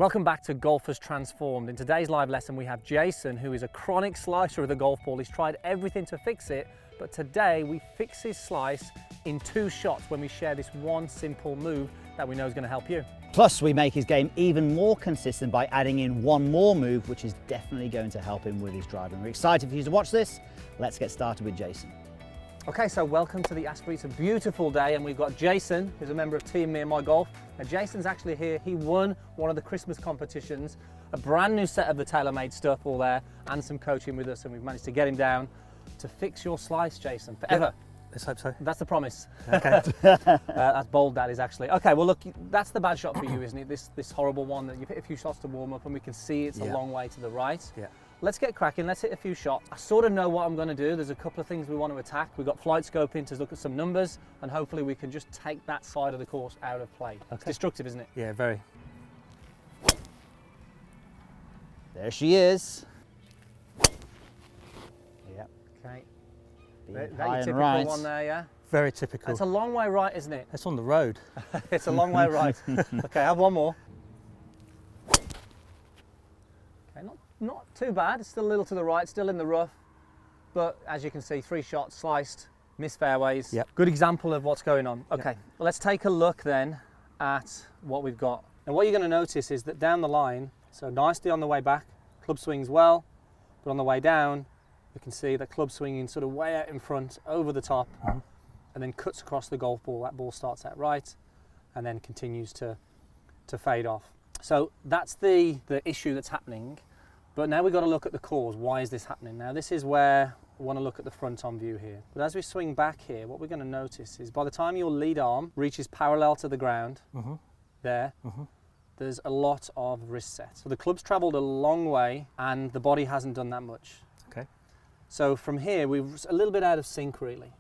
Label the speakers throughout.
Speaker 1: Welcome back to Golfers Transformed. In today's live lesson we have Jason, who is a chronic slicer of the golf ball. He's tried everything to fix it, but today we fix his slice in 2 shots when we share this one simple move that we know is going to help you.
Speaker 2: Plus we make his game even more consistent by adding in one more move, which is definitely going to help him with his driving. We're excited for you to watch this. Let's get started with Jason.
Speaker 1: Okay, so welcome to the Asprey. It's a beautiful day and we've got Jason, who's a member of Team Meandmygolf. Now Jason's actually here. He won one of the Christmas competitions, a brand new set of the TaylorMade stuff all there, and some coaching with us, and we've managed to get him down to fix your slice, Jason, forever.
Speaker 3: Yeah, let's hope so.
Speaker 1: That's the promise. Okay. That's bold, that is actually. Okay, well look, that's the bad shot for you, isn't it? This horrible one that you've hit a few shots to warm up and we can see it's a long way to the right.
Speaker 3: Yeah.
Speaker 1: Let's get cracking, let's hit a few shots. I sort of know what I'm going to do. There's a couple of things we want to attack. We've got flight scoping to look at some numbers, and hopefully we can just take that side of the course out of play. It's destructive, isn't it?
Speaker 3: Yeah, very.
Speaker 2: There she is. Yep.
Speaker 1: Okay.
Speaker 2: Being
Speaker 1: That
Speaker 2: high
Speaker 1: your
Speaker 2: and
Speaker 1: typical
Speaker 2: right.
Speaker 1: one there, yeah?
Speaker 3: Very typical.
Speaker 1: That's a long way right, isn't it?
Speaker 3: It's on the road.
Speaker 1: It's a long way right. Okay, have one more. Okay, not too bad. It's still a little to the right, still in the rough. But as you can see, 3 shots, sliced, missed fairways.
Speaker 3: Yep.
Speaker 1: Good example of what's going on. Okay, well, let's take a look then at what we've got. And what you're going to notice is that down the line, so nicely on the way back, club swings well, but on the way down, you can see the club swinging sort of way out in front, over the top, and then cuts across the golf ball. That ball starts out right, and then continues to fade off. So that's the issue that's happening. But now we've got to look at the cause. Why is this happening? Now this is where we want to look at the front on view here. But as we swing back here, what we're going to notice is by the time your lead arm reaches parallel to the ground, there's a lot of wrist set. So the club's traveled a long way and the body hasn't done that much.
Speaker 3: Okay.
Speaker 1: So from here, we're a little bit out of sync really.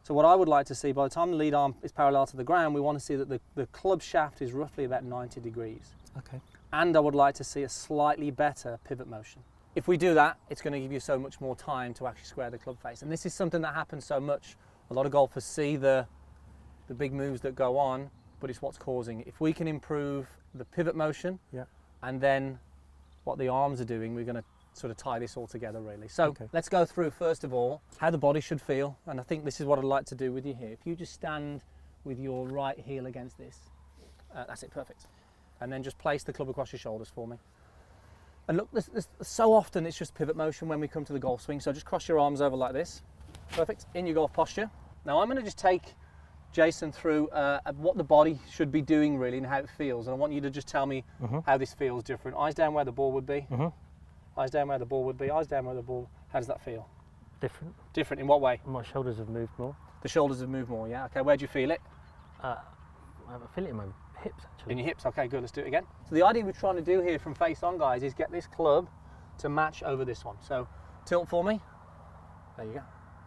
Speaker 1: So what I would like to see, by the time the lead arm is parallel to the ground, we want to see that the club shaft is roughly about 90 degrees.
Speaker 3: Okay.
Speaker 1: And I would like to see a slightly better pivot motion. If we do that, it's going to give you so much more time to actually square the club face. And this is something that happens so much. A lot of golfers see the big moves that go on, but it's what's causing it. If we can improve the pivot motion, and then what the arms are doing, we're going to sort of tie this all together really. So let's go through first of all how the body should feel, and I think this is what I'd like to do with you here. If you just stand with your right heel against this, that's it, perfect. And then just place the club across your shoulders for me. And look, so often it's just pivot motion when we come to the golf swing, so just cross your arms over like this. Perfect, in your golf posture. Now I'm going to just take Jason through what the body should be doing really and how it feels, and I want you to just tell me how this feels different. Eyes down where the ball would be, eyes down where the ball would be, eyes down where the ball. How does that feel?
Speaker 4: Different.
Speaker 1: Different in what way?
Speaker 4: My shoulders have moved more.
Speaker 1: The shoulders have moved more, yeah. Okay, where do you feel it?
Speaker 4: I feel it in my hips actually.
Speaker 1: In your hips, okay, good, let's do it again. So the idea we're trying to do here from face on, guys, is get this club to match over this one. So tilt for me. There you go.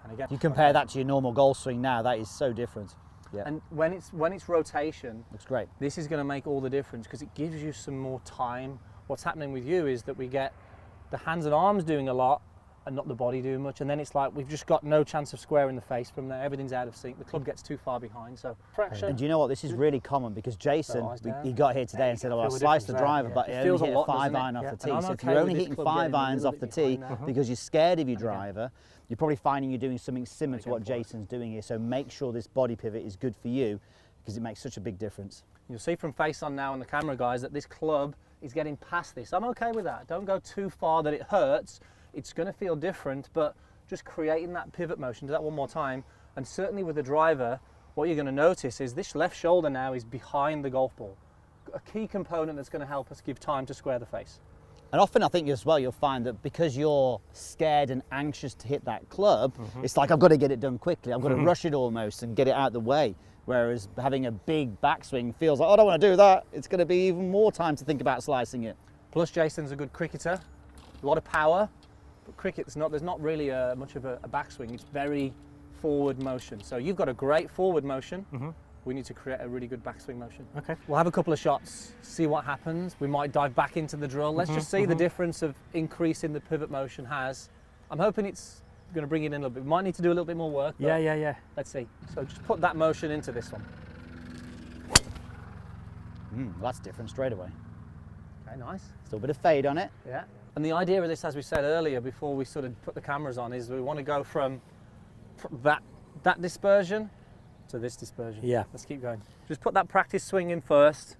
Speaker 1: And again.
Speaker 2: You compare that to your normal golf swing now, that is so different. Yeah.
Speaker 1: And when it's rotation,
Speaker 2: looks great.
Speaker 1: This is going to make all the difference because it gives you some more time. What's happening with you is that we get the hands and arms doing a lot and not the body doing much, and then it's like we've just got no chance of squaring the face from there. Everything's out of sync. The club gets too far behind. So fraction.
Speaker 2: And do you know what? This is really common because Jason, he got here today and said, "Oh, I'll slice the driver, but he only hit a 5-iron off the tee." So if you're only hitting 5 irons off the tee because you're scared of your driver, you're probably finding you're doing something similar to what Jason's doing here. So make sure this body pivot is good for you because it makes such a big difference.
Speaker 1: You'll see from face on now on the camera, guys, that this club is getting past this. I'm okay with that. Don't go too far that it hurts. It's going to feel different, but just creating that pivot motion. Do that one more time. And certainly with the driver, what you're going to notice is this left shoulder now is behind the golf ball. A key component that's going to help us give time to square the face.
Speaker 2: And often I think as well, you'll find that because you're scared and anxious to hit that club, it's like, I've got to get it done quickly. I've got to rush it almost and get it out of the way. Whereas having a big backswing feels like, oh, I don't want to do that. It's going to be even more time to think about slicing it.
Speaker 1: Plus Jason's a good cricketer, a lot of power. But cricket, there's not really much of a backswing. It's very forward motion. So you've got a great forward motion. We need to create a really good backswing motion.
Speaker 3: Okay.
Speaker 1: We'll have a couple of shots, see what happens. We might dive back into the drill. Let's just see the difference of increasing the pivot motion has. I'm hoping it's going to bring it in a little bit. We might need to do a little bit more work.
Speaker 4: Yeah.
Speaker 1: Let's see. So just put that motion into this one.
Speaker 2: That's different straight away.
Speaker 1: Okay. Okay, nice.
Speaker 2: Still a bit of fade on it.
Speaker 1: Yeah. And the idea of this, as we said earlier, before we sort of put the cameras on, is we want to go from that dispersion to this dispersion.
Speaker 4: Yeah.
Speaker 1: Let's keep going. Just put that practice swing in first.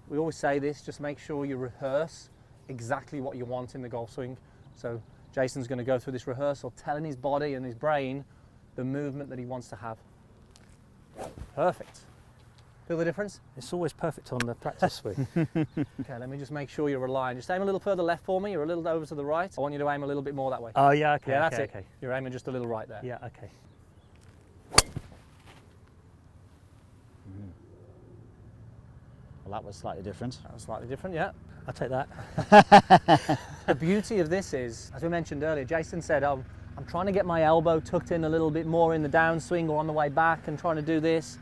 Speaker 1: We always say this, just make sure you rehearse exactly what you want in the golf swing. So Jason's going to go through this rehearsal, telling his body and his brain the movement that he wants to have. Perfect. Feel the difference?
Speaker 4: It's always perfect on the practice swing.
Speaker 1: Okay, let me just make sure you're aligned. Just aim a little further left for me. You're a little over to the right. I want you to aim a little bit more that way.
Speaker 4: Oh, yeah, okay.
Speaker 1: Yeah, that's
Speaker 4: okay,
Speaker 1: it.
Speaker 4: Okay.
Speaker 1: You're aiming just a little right there.
Speaker 4: Yeah, okay.
Speaker 2: Well, that was slightly different.
Speaker 1: That was slightly different, yeah.
Speaker 4: I'll take that.
Speaker 1: The beauty of this is, as we mentioned earlier, Jason said, I'm trying to get my elbow tucked in a little bit more in the downswing or on the way back and trying to do this.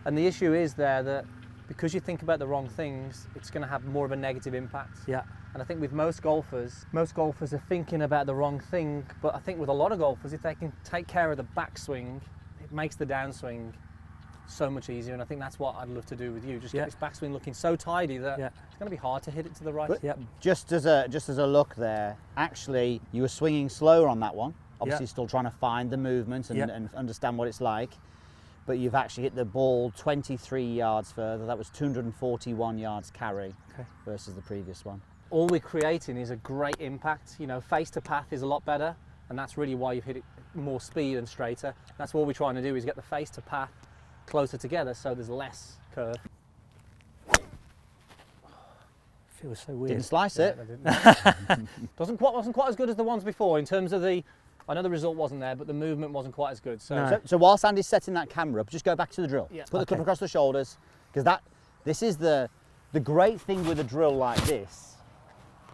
Speaker 1: And the issue is there that because you think about the wrong things, it's going to have more of a negative impact.
Speaker 4: Yeah.
Speaker 1: And I think with most golfers are thinking about the wrong thing, but I think with a lot of golfers, if they can take care of the backswing, it makes the downswing so much easier. And I think that's what I'd love to do with you. Just get this backswing looking so tidy that it's going to be hard to hit it to the right.
Speaker 2: But just as a look there, actually, you were swinging slower on that one. Obviously, still trying to find the movement and understand what it's like. But you've actually hit the ball 23 yards further. That was 241 yards carry versus the previous one.
Speaker 1: All we're creating is a great impact. You know, face to path is a lot better, and that's really why you've hit it more speed and straighter. That's what we're trying to do, is get the face to path closer together so there's less curve.
Speaker 4: Feels so weird.
Speaker 2: Didn't slice it.
Speaker 1: Wasn't quite as good as the ones before in terms of the. I know the result wasn't there, but the movement wasn't quite as good.
Speaker 2: So whilst Andy's setting that camera up, just go back to the drill.
Speaker 1: Yeah.
Speaker 2: Put the club across the shoulders, because this is the great thing with a drill like this.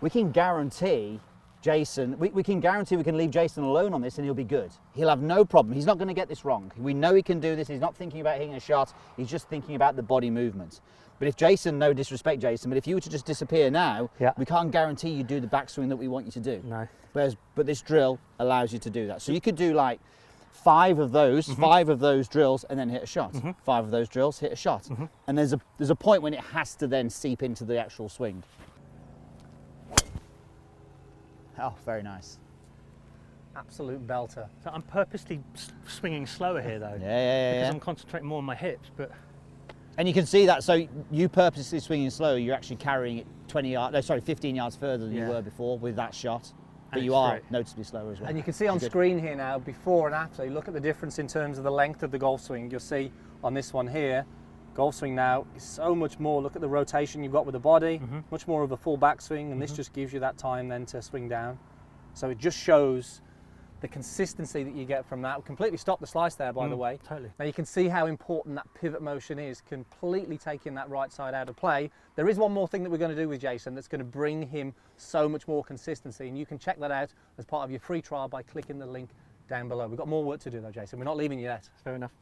Speaker 2: We can guarantee Jason, we can guarantee we can leave Jason alone on this and he'll be good. He'll have no problem. He's not going to get this wrong. We know he can do this. He's not thinking about hitting a shot. He's just thinking about the body movement. But if Jason, no disrespect Jason, but if you were to just disappear now, we can't guarantee you do the backswing that we want you to do.
Speaker 4: No.
Speaker 2: But this drill allows you to do that. So you could do like 5 of those, 5 of those drills and then hit a shot. 5 of those drills, hit a shot. And there's a point when it has to then seep into the actual swing. Oh, very nice.
Speaker 1: Absolute belter.
Speaker 4: So I'm purposely swinging slower here though.
Speaker 2: Because
Speaker 4: I'm concentrating more on my hips, but.
Speaker 2: And you can see that, so you purposely swinging slow, you're actually carrying it 15 yards further than you were before with that shot. But you are noticeably slower as well.
Speaker 1: And you can see on screen here now, before and after, you look at the difference in terms of the length of the golf swing. You'll see on this one here, golf swing now is so much more. Look at the rotation you've got with the body, much more of a full backswing, and this just gives you that time then to swing down. So it just shows the consistency that you get from that. We completely stopped the slice there, by the way.
Speaker 4: Totally.
Speaker 1: Now you can see how important that pivot motion is, completely taking that right side out of play. There is one more thing that we're going to do with Jason that's going to bring him so much more consistency, and you can check that out as part of your free trial by clicking the link down below. We've got more work to do though, Jason. We're not leaving you yet.
Speaker 4: Fair enough.